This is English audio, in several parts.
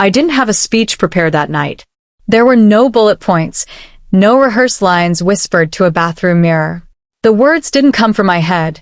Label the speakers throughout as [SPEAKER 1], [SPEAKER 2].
[SPEAKER 1] I didn't have a speech prepared that night. There were no bullet points, no rehearsed lines whispered to a bathroom mirror. The words didn't come from my head.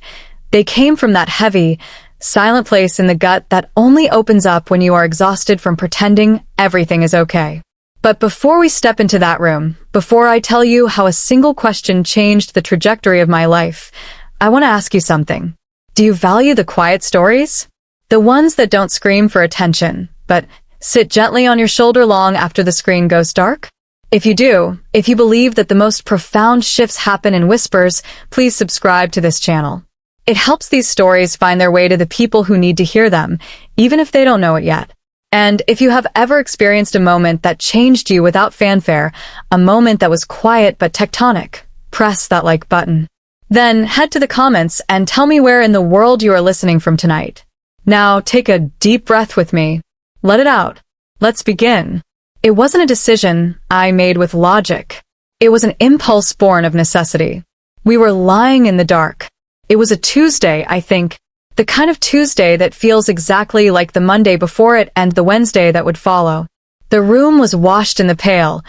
[SPEAKER 1] They came from that heavy, silent place in the gut that only opens up when you are exhausted from pretending everything is okay. But before we step into that room, before I tell you how a single question changed the trajectory of my life, I want to ask you something. Do you value the quiet stories? The ones that don't scream for attention, but sit gently on your shoulder long after the screen goes dark? If you do, if you believe that the most profound shifts happen in whispers, please subscribe to this channel. It helps these stories find their way to the people who need to hear them, even if they don't know it yet. And if you have ever experienced a moment that changed you without fanfare, a moment that was quiet but tectonic, press that like button. Then head to the comments and tell me where in the world you are listening from tonight. Now take a deep breath with me. Let it out. Let's begin. It wasn't a decision I made with logic. It was an impulse born of necessity. We were lying in the dark. It was a Tuesday, I think. The kind of Tuesday that feels exactly like the Monday before it and the Wednesday that would follow. The room was washed in the pale,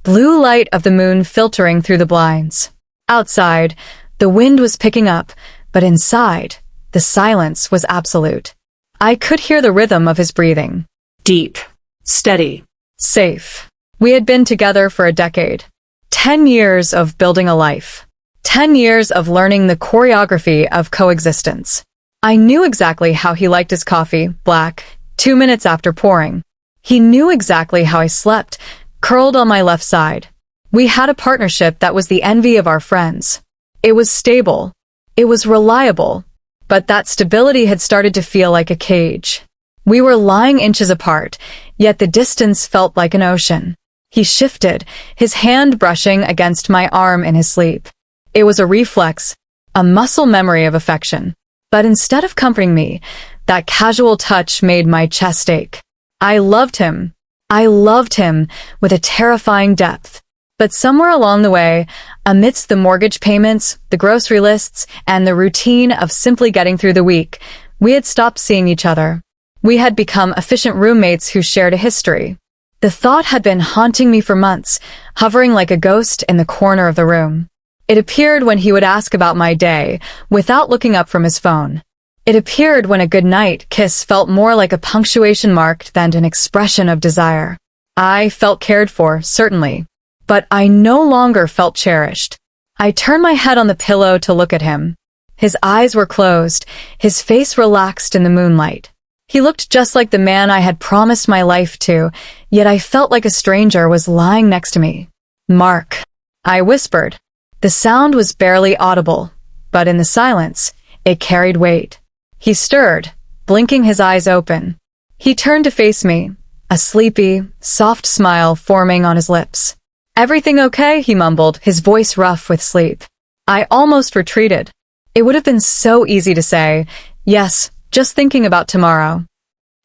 [SPEAKER 1] blue light of the moon filtering through the blinds. Outside, the wind was picking up, but inside, the silence was absolute. I could hear the rhythm of his breathing. Deep, steady, safe. We had been together for a decade. 10 years of building a life. 10 years of learning the choreography of coexistence. I knew exactly how he liked his coffee, black, 2 minutes after pouring. He knew exactly how I slept, curled on my left side. We had a partnership that was the envy of our friends. It was stable. It was reliable. But that stability had started to feel like a cage. We were lying inches apart, yet the distance felt like an ocean. He shifted, his hand brushing against my arm in his sleep. It was a reflex, a muscle memory of affection. But instead of comforting me, that casual touch made my chest ache. I loved him. I loved him with a terrifying depth. But somewhere along the way, amidst the mortgage payments, the grocery lists, and the routine of simply getting through the week, we had stopped seeing each other. We had become efficient roommates who shared a history. The thought had been haunting me for months, hovering like a ghost in the corner of the room. It appeared when he would ask about my day, without looking up from his phone. It appeared when a goodnight kiss felt more like a punctuation mark than an expression of desire. I felt cared for, certainly. But I no longer felt cherished. I turned my head on the pillow to look at him. His eyes were closed, his face relaxed in the moonlight. He looked just like the man I had promised my life to, yet I felt like a stranger was lying next to me. "Mark," I whispered. The sound was barely audible, but in the silence, it carried weight. He stirred, blinking his eyes open. He turned to face me, a sleepy, soft smile forming on his lips. "Everything okay?" he mumbled, his voice rough with sleep. I almost retreated. It would have been so easy to say, "Yes, just thinking about tomorrow."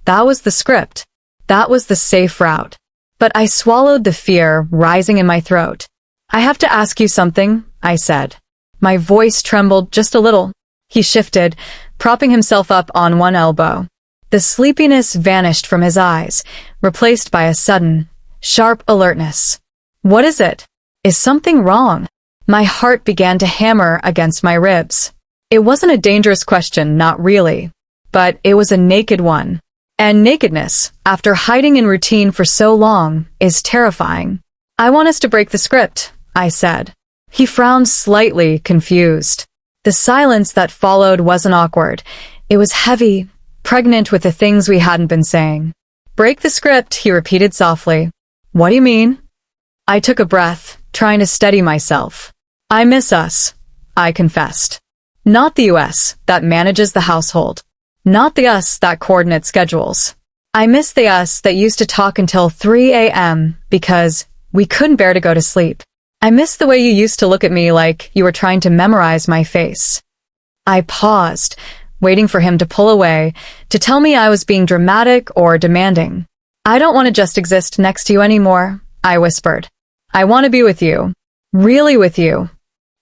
[SPEAKER 1] That was the script. That was the safe route. But I swallowed the fear rising in my throat. "I have to ask you something," I said. My voice trembled just a little. He shifted, propping himself up on one elbow. The sleepiness vanished from his eyes, replaced by a sudden, sharp alertness. "What is it? Is something wrong?" My heart began to hammer against my ribs. It wasn't a dangerous question, not really. But it was a naked one. And nakedness, after hiding in routine for so long, is terrifying. "I want us to break the script," I said. He frowned slightly, confused. The silence that followed wasn't awkward. It was heavy, pregnant with the things we hadn't been saying. "Break the script," he repeated softly. "What do you mean?" I took a breath, trying to steady myself. "I miss us," I confessed. Not the US that manages the household. Not the us that coordinates schedules. I miss the us that used to talk until 3 a.m. because we couldn't bear to go to sleep. I miss the way you used to look at me like you were trying to memorize my face. I paused, waiting for him to pull away, to tell me I was being dramatic or demanding. "I don't want to just exist next to you anymore," I whispered. "I want to be with you. Really with you."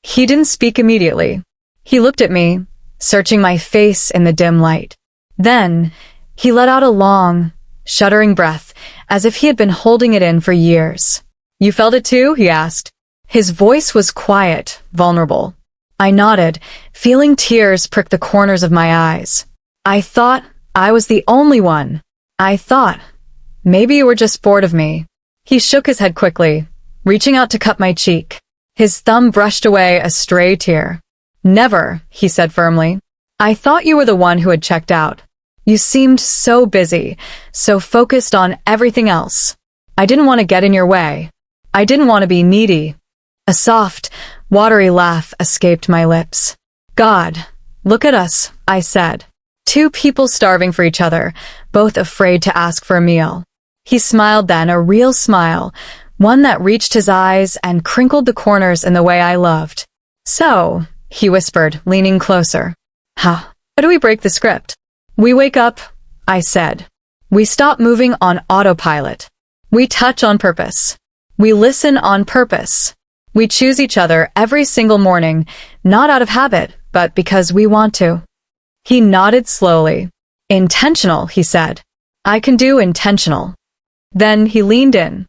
[SPEAKER 1] He didn't speak immediately. He looked at me, searching my face in the dim light. Then, he let out a long, shuddering breath, as if he had been holding it in for years. "You felt it too?" he asked. His voice was quiet, vulnerable. I nodded, feeling tears prick the corners of my eyes. I thought I was the only one. I thought maybe you were just bored of me. He shook his head quickly, reaching out to cup my cheek. His thumb brushed away a stray tear. "Never," he said firmly. "I thought you were the one who had checked out. You seemed so busy, so focused on everything else. I didn't want to get in your way. I didn't want to be needy." A soft, watery laugh escaped my lips. "God, look at us," I said. Two people starving for each other, both afraid to ask for a meal. He smiled then, a real smile, one that reached his eyes and crinkled the corners in the way I loved. "So," he whispered, leaning closer. How do we break the script?" "We wake up," I said. "We stop moving on autopilot. We touch on purpose. We listen on purpose. We choose each other every single morning, not out of habit, but because we want to." He nodded slowly. "Intentional," he said. "I can do intentional." Then he leaned in.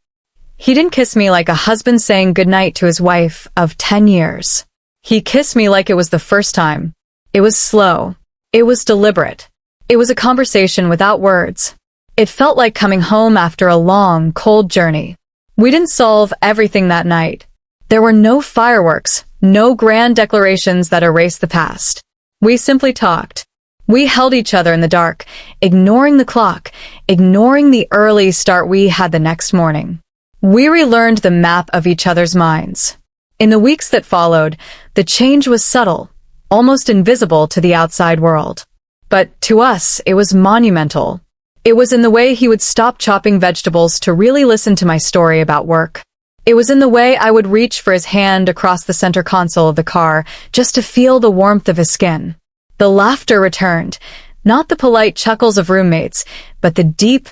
[SPEAKER 1] He didn't kiss me like a husband saying goodnight to his wife of 10 years. He kissed me like it was the first time. It was slow. It was deliberate. It was a conversation without words. It felt like coming home after a long, cold journey. We didn't solve everything that night. There were no fireworks, no grand declarations that erased the past. We simply talked. We held each other in the dark, ignoring the clock, ignoring the early start we had the next morning. We relearned the map of each other's minds. In the weeks that followed, the change was subtle, almost invisible to the outside world. But to us, it was monumental. It was in the way he would stop chopping vegetables to really listen to my story about work. It was in the way I would reach for his hand across the center console of the car just to feel the warmth of his skin. The laughter returned, not the polite chuckles of roommates, but the deep,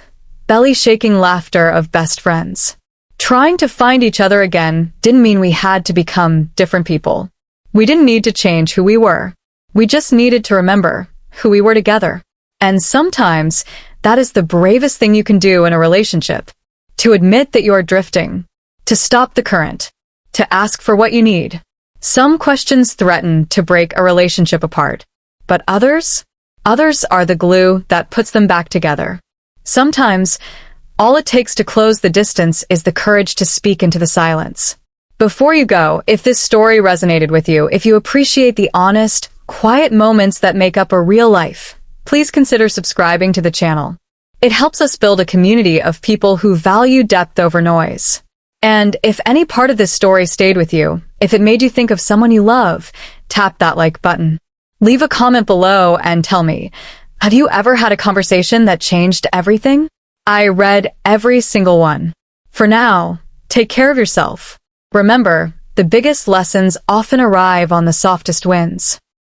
[SPEAKER 1] belly-shaking laughter of best friends. Trying to find each other again didn't mean we had to become different people. We didn't need to change who we were. We just needed to remember who we were together. And sometimes, that is the bravest thing you can do in a relationship. To admit that you are drifting. To stop the current. To ask for what you need. Some questions threaten to break a relationship apart. But others are the glue that puts them back together. Sometimes, all it takes to close the distance is the courage to speak into the silence. Before you go, if this story resonated with you, if you appreciate the honest, quiet moments that make up a real life, please consider subscribing to the channel. It helps us build a community of people who value depth over noise. And if any part of this story stayed with you, if it made you think of someone you love, tap that like button. Leave a comment below and tell me, have you ever had a conversation that changed everything? I read every single one. For now, take care of yourself. Remember, the biggest lessons often arrive on the softest winds.